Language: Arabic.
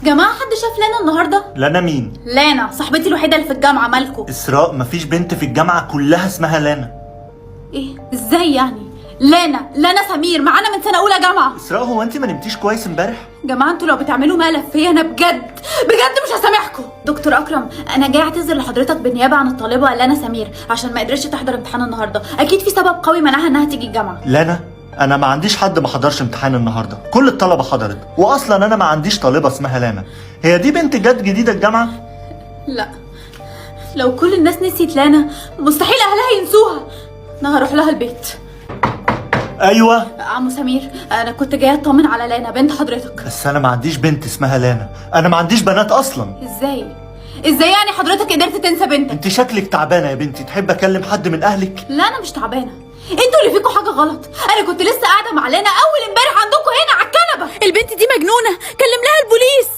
جماعة حد شاف لانا النهارده؟ لانا مين؟ لانا صاحبتي الوحيدة اللي في الجامعة. مالكو؟ اسراء، مفيش بنت في الجامعة كلها اسمها لانا. ايه؟ ازاي يعني؟ لانا سمير معانا من سنة أولى جامعة. اسراء، هو انت ما نمتيش كويس امبارح؟ جماعة انتوا لو بتعملوا مقلب فيا انا بجد مش هسامحكم. دكتور أكرم، أنا جاي أعتذر لحضرتك بالنيابة عن الطالبة لانا سمير عشان ما قدرتش تحضر امتحان النهارده. أكيد في سبب قوي منعها إنها تيجي الجامعة. لانا، انا ما عنديش حد ما حضرش امتحان النهارده، كل الطلبة حضرت، واصلا انا ما عنديش طالبة اسمها لانا. هي دي بنت جت جديدة الجامعة؟ لا، لو كل الناس نسيت لانا مستحيل أهلها ينسوها. أنا هروح لها البيت. ايوه. عمو سمير، انا كنت جايه اطمن على لانا بنت حضرتك. بس انا ما عنديش بنت اسمها لانا، انا ما عنديش بنات اصلا. ازاي يعني حضرتك قدرت تنسى بنتك؟ انت شكلك تعبانه يا بنتي، تحب اكلم حد من اهلك؟ لا انا مش تعبانه، انتوا اللي فيكم حاجه غلط. انا كنت لسه قاعده مع لانا اول امبارح عندكم هنا على الكنبه. البنت دي مجنونه، كلم لها البوليس.